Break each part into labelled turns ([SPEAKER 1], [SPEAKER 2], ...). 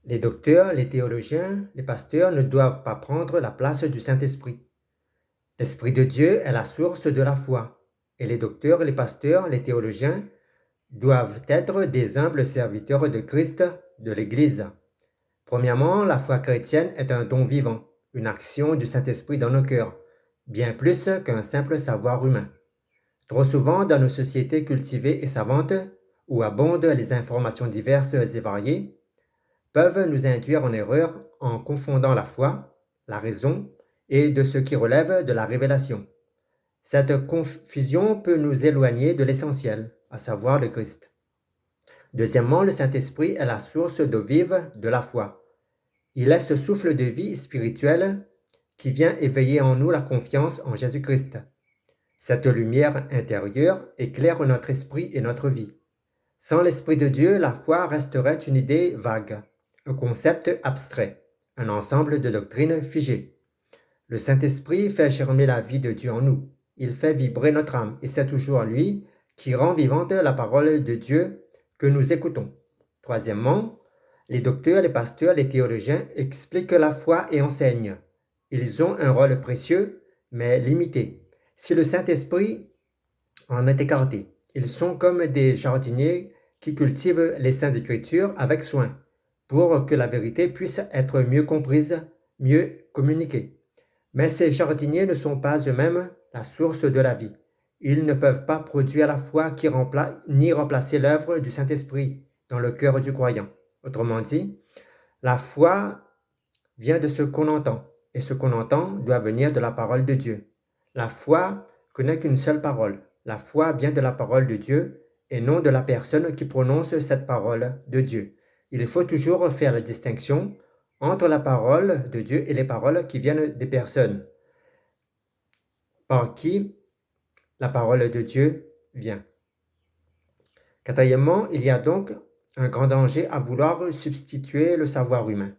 [SPEAKER 1] Les docteurs, les théologiens, les pasteurs ne doivent pas prendre la place du Saint-Esprit. L'Esprit de Dieu est la source de la foi, et les docteurs, les pasteurs, les théologiens doivent être des humbles serviteurs de Christ, de l'Église. Premièrement, la foi chrétienne est un don vivant, une action du Saint-Esprit dans nos cœurs, bien plus qu'un simple savoir humain. Trop souvent, dans nos sociétés cultivées et savantes, où abondent les informations diverses et variées, peuvent nous induire en erreur en confondant la foi, la raison et de ce qui relève de la révélation. Cette confusion peut nous éloigner de l'essentiel, à savoir le Christ. Deuxièmement, le Saint-Esprit est la source d'eau vive de la foi. Il est ce souffle de vie spirituelle qui vient éveiller en nous la confiance en Jésus-Christ. Cette lumière intérieure éclaire notre esprit et notre vie. Sans l'Esprit de Dieu, la foi resterait une idée vague, un concept abstrait, un ensemble de doctrines figées. Le Saint-Esprit fait germer la vie de Dieu en nous. Il fait vibrer notre âme et c'est toujours lui qui rend vivante la parole de Dieu que nous écoutons. Troisièmement, les docteurs, les pasteurs, les théologiens expliquent la foi et enseignent. Ils ont un rôle précieux, mais limité. Si le Saint-Esprit en est écarté, ils sont comme des jardiniers qui cultivent les saintes écritures avec soin, pour que la vérité puisse être mieux comprise, mieux communiquée. Mais ces jardiniers ne sont pas eux-mêmes la source de la vie. Ils ne peuvent pas produire la foi ni remplacer l'œuvre du Saint-Esprit dans le cœur du croyant. Autrement dit, la foi vient de ce qu'on entend, et ce qu'on entend doit venir de la parole de Dieu. La foi connaît qu'une seule parole. La foi vient de la parole de Dieu et non de la personne qui prononce cette parole de Dieu. Il faut toujours faire la distinction entre la parole de Dieu et les paroles qui viennent des personnes par qui la parole de Dieu vient. Quatrièmement, il y a donc un grand danger à vouloir substituer le savoir humain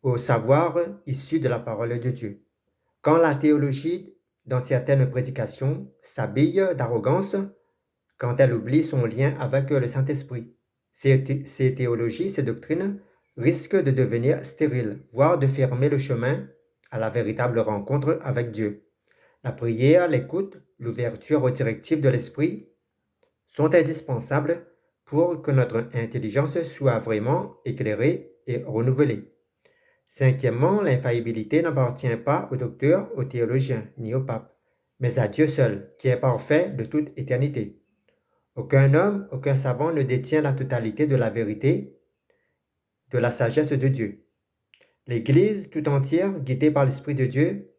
[SPEAKER 1] au savoir issu de la parole de Dieu. Quand la théologie, dans certaines prédications, s'habille d'arrogance, quand elle oublie son lien avec le Saint-Esprit, ces théologies, ces doctrines risquent de devenir stériles, voire de fermer le chemin à la véritable rencontre avec Dieu. La prière, l'écoute, l'ouverture aux directives de l'Esprit sont indispensables pour que notre intelligence soit vraiment éclairée et renouvelée. Cinquièmement, l'infaillibilité n'appartient pas aux docteurs, aux théologiens, ni au pape, mais à Dieu seul, qui est parfait de toute éternité. Aucun homme, aucun savant ne détient la totalité de la vérité, de la sagesse de Dieu. L'Église tout entière, guidée par l'Esprit de Dieu,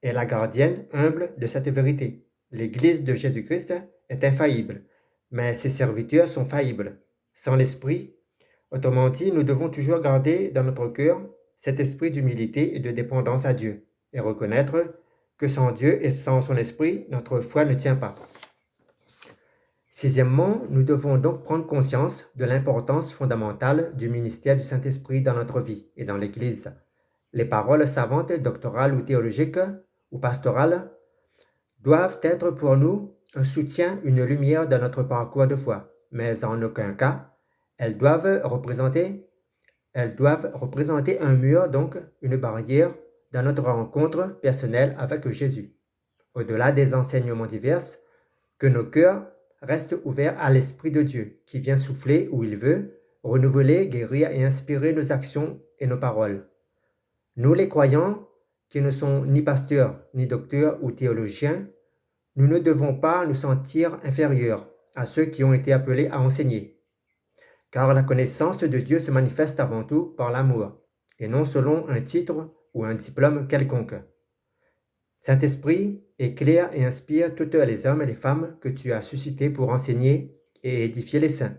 [SPEAKER 1] est la gardienne humble de cette vérité. L'Église de Jésus-Christ est infaillible, mais ses serviteurs sont faillibles. Sans l'Esprit, autrement dit, nous devons toujours garder dans notre cœur cet esprit d'humilité et de dépendance à Dieu, et reconnaître que sans Dieu et sans son esprit, notre foi ne tient pas. Sixièmement, nous devons donc prendre conscience de l'importance fondamentale du ministère du Saint-Esprit dans notre vie et dans l'Église. Les paroles savantes, doctorales ou théologiques ou pastorales doivent être pour nous un soutien, une lumière dans notre parcours de foi, mais en aucun cas, elles doivent représenter un mur, donc une barrière dans notre rencontre personnelle avec Jésus. Au-delà des enseignements divers, que nos cœurs restent ouverts à l'Esprit de Dieu qui vient souffler où il veut, renouveler, guérir et inspirer nos actions et nos paroles. Nous les croyants, qui ne sont ni pasteurs, ni docteurs ou théologiens, nous ne devons pas nous sentir inférieurs à ceux qui ont été appelés à enseigner. Car la connaissance de Dieu se manifeste avant tout par l'amour, et non selon un titre ou un diplôme quelconque. Saint-Esprit, éclaire et inspire toutes les hommes et les femmes que tu as suscités pour enseigner et édifier les saints,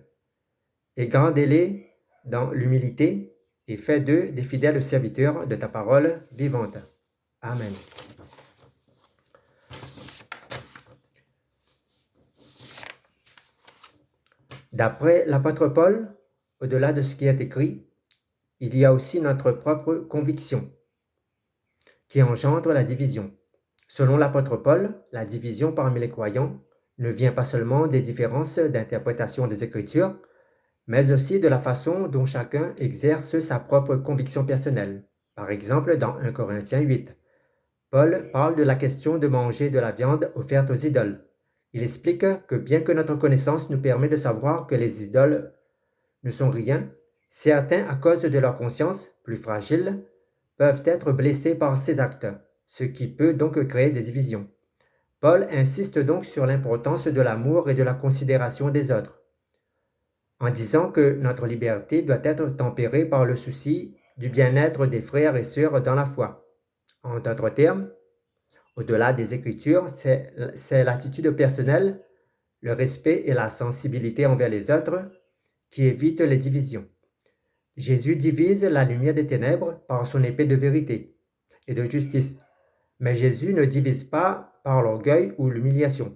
[SPEAKER 1] et gardez-les dans l'humilité et fais d'eux des fidèles serviteurs de ta parole vivante. Amen. D'après l'apôtre Paul, au-delà de ce qui est écrit, il y a aussi notre propre conviction qui engendre la division. Selon l'apôtre Paul, la division parmi les croyants ne vient pas seulement des différences d'interprétation des Écritures, mais aussi de la façon dont chacun exerce sa propre conviction personnelle. Par exemple, dans 1 Corinthiens 8, Paul parle de la question de manger de la viande offerte aux idoles. Il explique que bien que notre connaissance nous permet de savoir que les idoles ne sont rien, certains, à cause de leur conscience plus fragile, peuvent être blessés par ces actes, ce qui peut donc créer des divisions. Paul insiste donc sur l'importance de l'amour et de la considération des autres, en disant que notre liberté doit être tempérée par le souci du bien-être des frères et sœurs dans la foi. En d'autres termes, au-delà des Écritures, c'est l'attitude personnelle, le respect et la sensibilité envers les autres qui évitent les divisions. Jésus divise la lumière des ténèbres par son épée de vérité et de justice, mais Jésus ne divise pas par l'orgueil ou l'humiliation.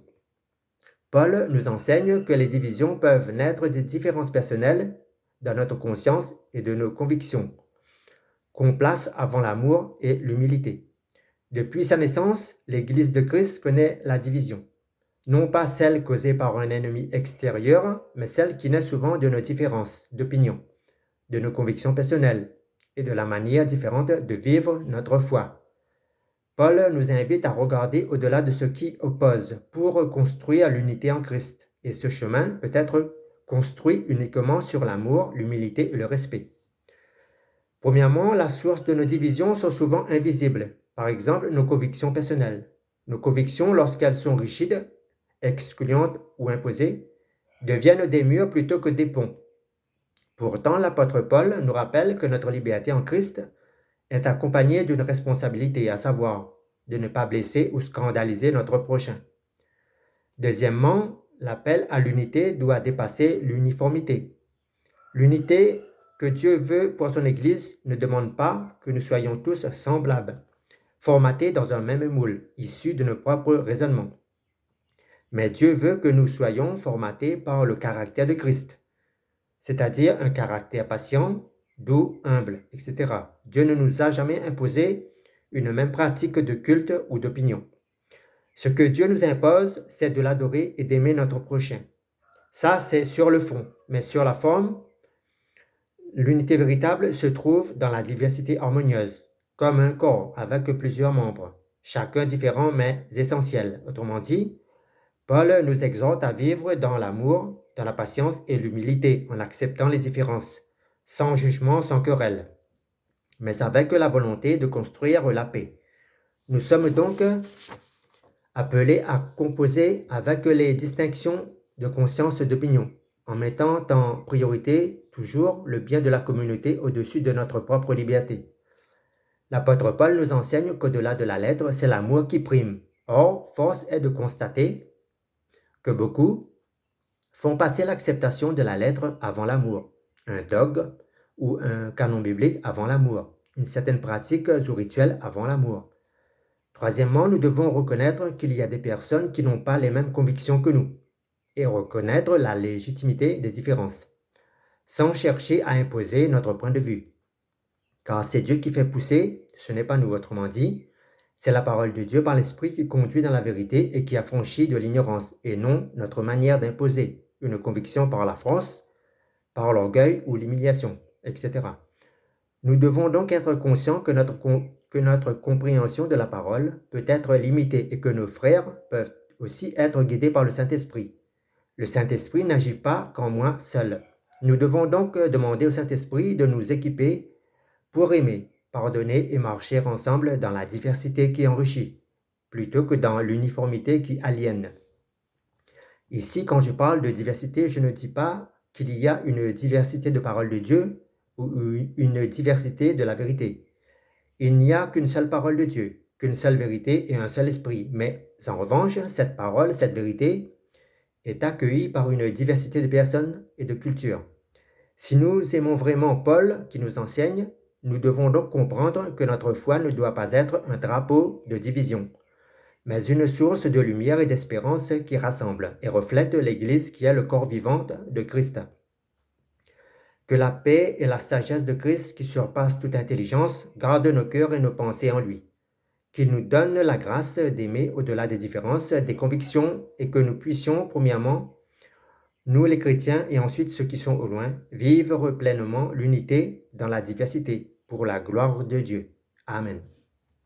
[SPEAKER 1] Paul nous enseigne que les divisions peuvent naître des différences personnelles dans notre conscience et de nos convictions, qu'on place avant l'amour et l'humilité. Depuis sa naissance, l'Église de Christ connaît la division, non pas celle causée par un ennemi extérieur, mais celle qui naît souvent de nos différences d'opinion, de nos convictions personnelles et de la manière différente de vivre notre foi. Paul nous invite à regarder au-delà de ce qui oppose pour construire l'unité en Christ. Et ce chemin peut être construit uniquement sur l'amour, l'humilité et le respect. Premièrement, la source de nos divisions sont souvent invisibles. Par exemple, nos convictions personnelles. Nos convictions, lorsqu'elles sont rigides, excluantes ou imposées, deviennent des murs plutôt que des ponts. Pourtant, l'apôtre Paul nous rappelle que notre liberté en Christ est accompagnée d'une responsabilité, à savoir de ne pas blesser ou scandaliser notre prochain. Deuxièmement, l'appel à l'unité doit dépasser l'uniformité. L'unité que Dieu veut pour son Église ne demande pas que nous soyons tous semblables, formatés dans un même moule, issus de nos propres raisonnements. Mais Dieu veut que nous soyons formatés par le caractère de Christ, c'est-à-dire un caractère patient, doux, humble, etc. Dieu ne nous a jamais imposé une même pratique de culte ou d'opinion. Ce que Dieu nous impose, c'est de l'adorer et d'aimer notre prochain. Ça, c'est sur le fond, mais sur la forme, l'unité véritable se trouve dans la diversité harmonieuse, comme un corps avec plusieurs membres, chacun différent mais essentiel. Autrement dit, Paul nous exhorte à vivre dans l'amour, dans la patience et l'humilité, en acceptant les différences, sans jugement, sans querelle, mais avec la volonté de construire la paix. Nous sommes donc appelés à composer avec les distinctions de conscience et d'opinion, en mettant en priorité toujours le bien de la communauté au-dessus de notre propre liberté. L'apôtre Paul nous enseigne qu'au-delà de la lettre, c'est l'amour qui prime. Or, force est de constater que beaucoup font passer l'acceptation de la lettre avant l'amour, un dogme ou un canon biblique avant l'amour, une certaine pratique ou rituel avant l'amour. Troisièmement, nous devons reconnaître qu'il y a des personnes qui n'ont pas les mêmes convictions que nous et reconnaître la légitimité des différences, sans chercher à imposer notre point de vue. Car c'est Dieu qui fait pousser, ce n'est pas nous. Autrement dit, c'est la parole de Dieu par l'Esprit qui conduit dans la vérité et qui affranchit de l'ignorance, et non notre manière d'imposer une conviction par la force, par l'orgueil ou l'humiliation, etc. Nous devons donc être conscients que notre compréhension de la parole peut être limitée et que nos frères peuvent aussi être guidés par le Saint-Esprit. Le Saint-Esprit n'agit pas qu'en moi seul. Nous devons donc demander au Saint-Esprit de nous équiper pour aimer, pardonner et marcher ensemble dans la diversité qui enrichit, plutôt que dans l'uniformité qui aliène. Ici, quand je parle de diversité, je ne dis pas qu'il y a une diversité de paroles de Dieu ou une diversité de la vérité. Il n'y a qu'une seule parole de Dieu, qu'une seule vérité et un seul esprit. Mais en revanche, cette parole, cette vérité, est accueillie par une diversité de personnes et de cultures. Si nous aimons vraiment Paul qui nous enseigne, nous devons donc comprendre que notre foi ne doit pas être un drapeau de division, mais une source de lumière et d'espérance qui rassemble et reflète l'Église qui est le corps vivant de Christ. Que la paix et la sagesse de Christ qui surpassent toute intelligence gardent nos cœurs et nos pensées en lui. Qu'il nous donne la grâce d'aimer au-delà des différences, des convictions et que nous puissions, premièrement, nous les chrétiens et ensuite ceux qui sont au loin, vivre pleinement l'unité dans la diversité pour la gloire de Dieu. Amen.